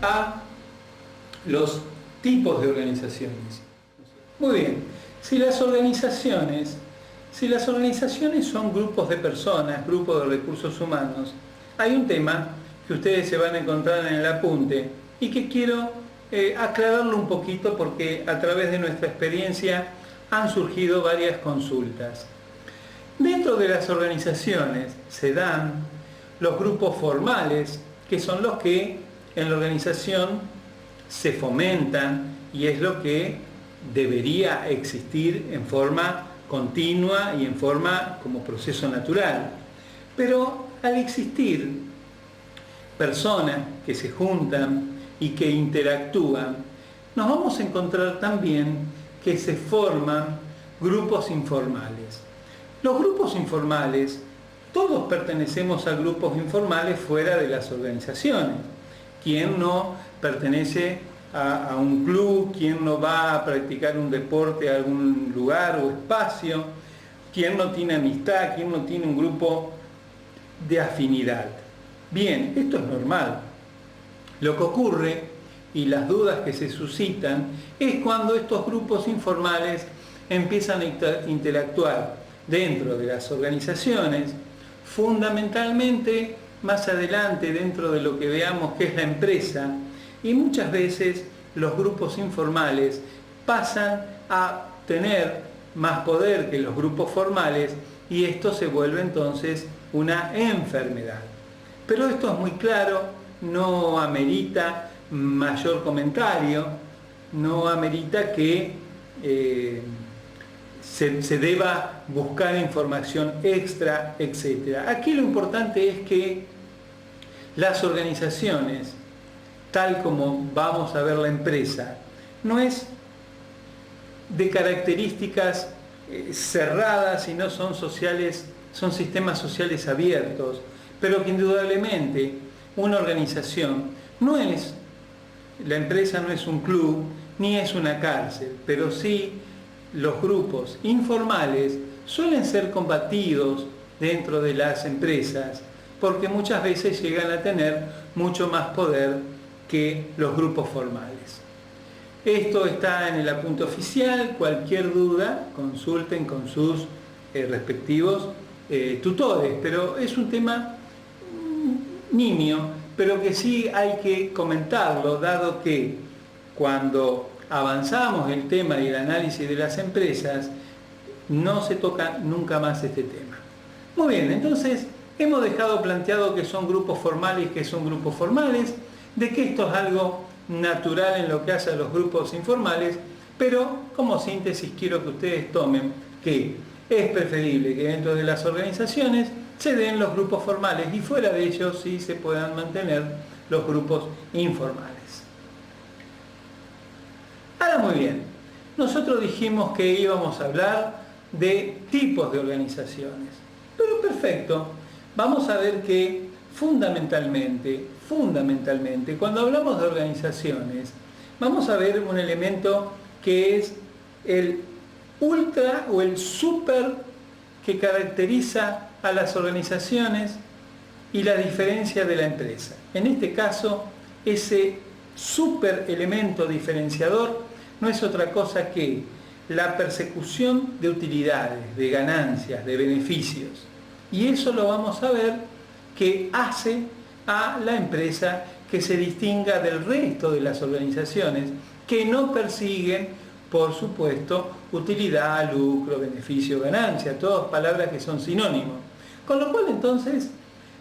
a los tipos de organizaciones. Muy bien, si las organizaciones son grupos de personas, grupos de recursos humanos, hay un tema que ustedes se van a encontrar en el apunte y que quiero aclararlo un poquito porque a través de nuestra experiencia han surgido varias consultas. Dentro de las organizaciones se dan los grupos formales, que son los que en la organización se fomentan y es lo que debería existir en forma continua y en forma como proceso natural. Pero al existir personas que se juntan y que interactúan, nos vamos a encontrar también que se forman grupos informales. Los grupos informales, todos pertenecemos a grupos informales fuera de las organizaciones. ¿Quién no pertenece a un club? ¿Quién no va a practicar un deporte a algún lugar o espacio? ¿Quién no tiene amistad? ¿Quién no tiene un grupo de afinidad? Bien, esto es normal. Lo que ocurre y las dudas que se suscitan es cuando estos grupos informales empiezan a interactuar dentro de las organizaciones, fundamentalmente más adelante dentro de lo que veamos que es la empresa, y muchas veces los grupos informales pasan a tener más poder que los grupos formales y esto se vuelve entonces una enfermedad. Pero esto es muy claro, no amerita mayor comentario, no amerita que se deba buscar información extra, etc. Aquí lo importante es que las organizaciones, tal como vamos a ver la empresa, no es de características cerradas, sino son sociales, son sistemas sociales abiertos, pero que indudablemente una organización no es, la empresa no es un club, ni es una cárcel, pero sí los grupos informales suelen ser combatidos dentro de las empresas porque muchas veces llegan a tener mucho más poder que los grupos formales. Esto está en el apunte oficial, cualquier duda consulten con sus respectivos tutores, pero es un tema nimio, pero que sí hay que comentarlo, dado que cuando avanzamos el tema y el análisis de las empresas, no se toca nunca más este tema. Muy bien, entonces hemos dejado planteado que son grupos formales y que son grupos formales, de que esto es algo natural en lo que hace a los grupos informales, pero como síntesis quiero que ustedes tomen que es preferible que dentro de las organizaciones se den los grupos formales y fuera de ellos sí se puedan mantener los grupos informales. Ahora muy bien, nosotros dijimos que íbamos a hablar de tipos de organizaciones, pero perfecto, vamos a ver que fundamentalmente, cuando hablamos de organizaciones, vamos a ver un elemento que es el ultra o el super que caracteriza a las organizaciones y la diferencia de la empresa. En este caso, ese super elemento diferenciador no es otra cosa que la persecución de utilidades, de ganancias, de beneficios. Y eso lo vamos a ver que hace a la empresa que se distinga del resto de las organizaciones que no persiguen, por supuesto, utilidad, lucro, beneficio, ganancia, todas palabras que son sinónimos. Con lo cual entonces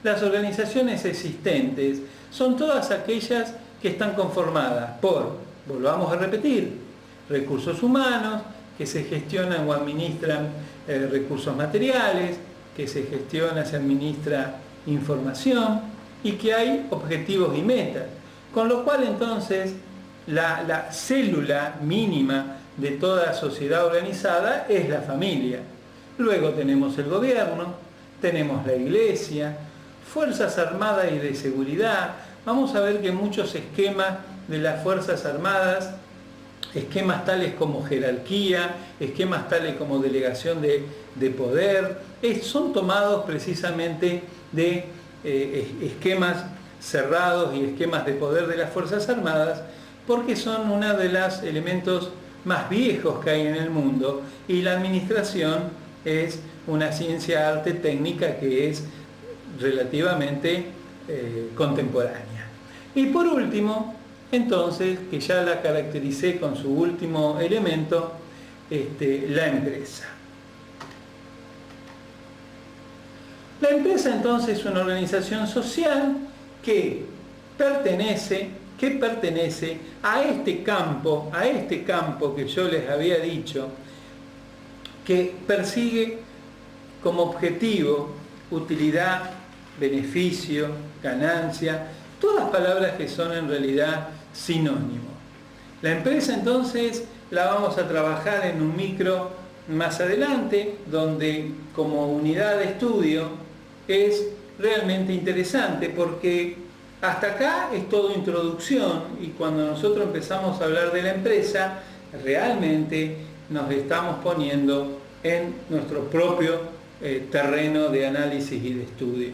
las organizaciones existentes son todas aquellas que están conformadas por, volvamos a repetir, recursos humanos, que se gestionan o administran recursos materiales, que se gestiona, se administra información y que hay objetivos y metas. Con lo cual entonces la célula mínima de toda sociedad organizada es la familia. Luego tenemos el gobierno, tenemos la iglesia, fuerzas armadas y de seguridad. Vamos a ver que muchos esquemas de las fuerzas armadas, esquemas tales como jerarquía, esquemas tales como delegación de poder, son tomados precisamente de esquemas cerrados y esquemas de poder de las Fuerzas Armadas, porque son uno de los elementos más viejos que hay en el mundo, y la administración es una ciencia, arte, técnica que es relativamente contemporánea. Y por último, entonces, que ya la caractericé con su último elemento, la empresa. La empresa entonces es una organización social que pertenece a este campo que yo les había dicho, que persigue como objetivo utilidad, beneficio, ganancia, todas palabras que son en realidad sinónimos. La empresa entonces la vamos a trabajar en un micro más adelante, donde como unidad de estudio es realmente interesante, porque hasta acá es todo introducción, y cuando nosotros empezamos a hablar de la empresa, realmente nos estamos poniendo en nuestro propio terreno de análisis y de estudio.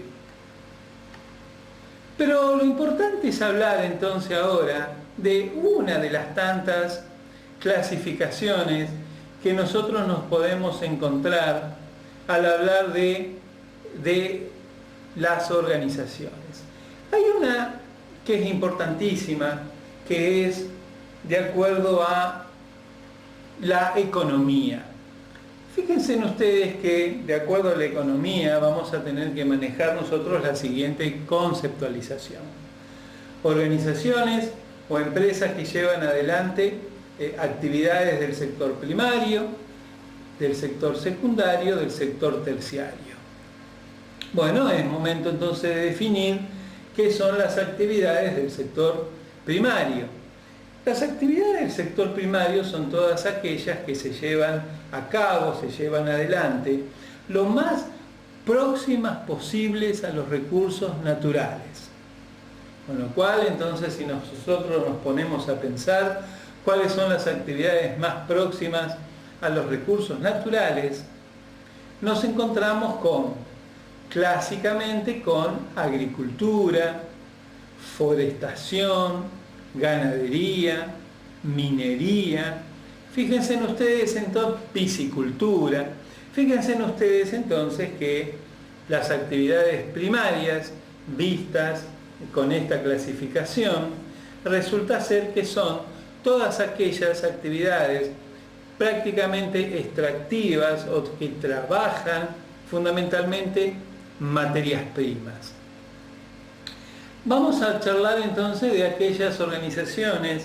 Pero lo importante es hablar entonces ahora de una de las tantas clasificaciones que nosotros nos podemos encontrar al hablar de las organizaciones. Hay una que es importantísima, que es de acuerdo a la economía. Fíjense en ustedes que de acuerdo a la economía vamos a tener que manejar nosotros la siguiente conceptualización. Organizaciones o empresas que llevan adelante actividades del sector primario, del sector secundario, del sector terciario. Bueno, es momento entonces de definir qué son las actividades del sector primario. Las actividades del sector primario son todas aquellas que se llevan a cabo, se llevan adelante, lo más próximas posibles a los recursos naturales. Con lo cual, entonces, si nosotros nos ponemos a pensar cuáles son las actividades más próximas a los recursos naturales, nos encontramos clásicamente con agricultura, forestación, ganadería, minería. Fíjense en ustedes entonces, piscicultura. Fíjense en ustedes entonces que las actividades primarias vistas con esta clasificación resulta ser que son todas aquellas actividades prácticamente extractivas o que trabajan fundamentalmente materias primas. Vamos a charlar entonces de aquellas organizaciones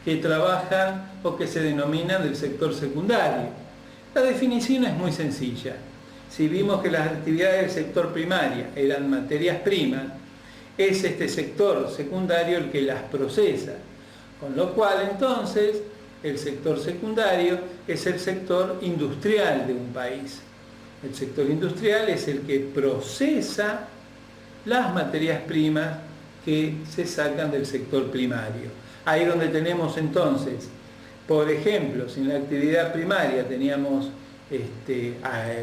que trabajan o que se denominan del sector secundario. La definición es muy sencilla. Si vimos que las actividades del sector primario eran materias primas, es este sector secundario el que las procesa. Con lo cual entonces el sector secundario es el sector industrial de un país. El sector industrial es el que procesa las materias primas que se sacan del sector primario. Ahí donde tenemos entonces, por ejemplo, si en la actividad primaria teníamos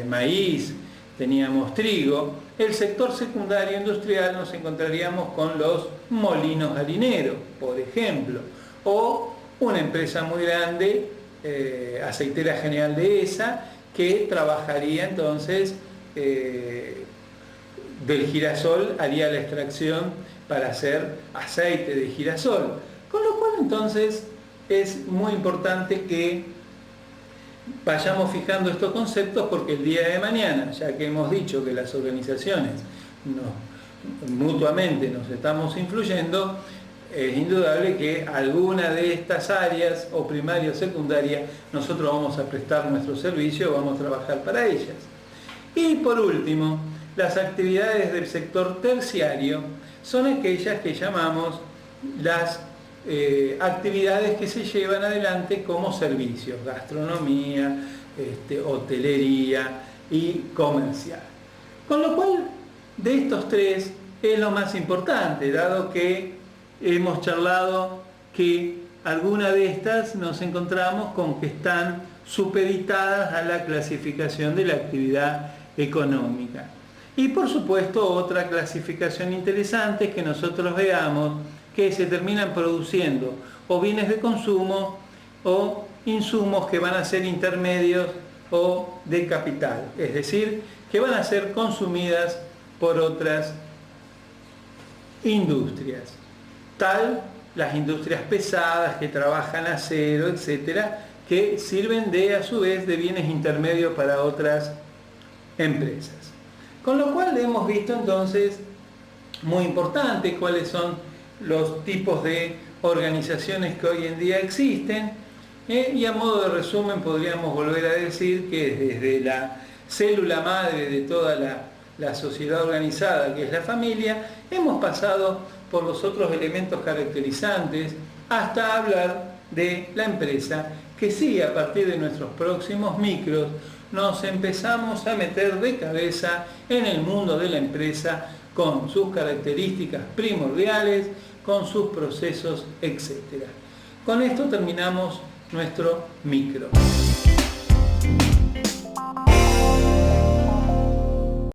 maíz, teníamos trigo, el sector secundario industrial nos encontraríamos con los molinos harineros, por ejemplo, o una empresa muy grande, Aceitera General Dehesa, que trabajaría entonces del girasol, haría la extracción para hacer aceite de girasol. Con lo cual entonces es muy importante que vayamos fijando estos conceptos, porque el día de mañana, ya que hemos dicho que las organizaciones mutuamente nos estamos influyendo, es indudable que alguna de estas áreas, o primaria o secundaria, nosotros vamos a prestar nuestro servicio, vamos a trabajar para ellas. Y por último, las actividades del sector terciario son aquellas que llamamos las actividades que se llevan adelante como servicios, gastronomía, hotelería y comercial. Con lo cual, de estos tres es lo más importante, dado que hemos charlado que algunas de estas nos encontramos con que están supeditadas a la clasificación de la actividad económica. Y por supuesto otra clasificación interesante es que nosotros veamos que se terminan produciendo o bienes de consumo o insumos que van a ser intermedios o de capital, es decir, que van a ser consumidas por otras industrias, tal las industrias pesadas que trabajan acero, etcétera, que sirven a su vez de bienes intermedios para otras empresas. Con lo cual hemos visto entonces, muy importante, cuáles son los tipos de organizaciones que hoy en día existen, y a modo de resumen podríamos volver a decir que desde la célula madre de toda la sociedad organizada, que es la familia, hemos pasado por los otros elementos caracterizantes hasta hablar de la empresa, que sí, a partir de nuestros próximos micros nos empezamos a meter de cabeza en el mundo de la empresa con sus características primordiales, con sus procesos, etc. Con esto terminamos nuestro micro.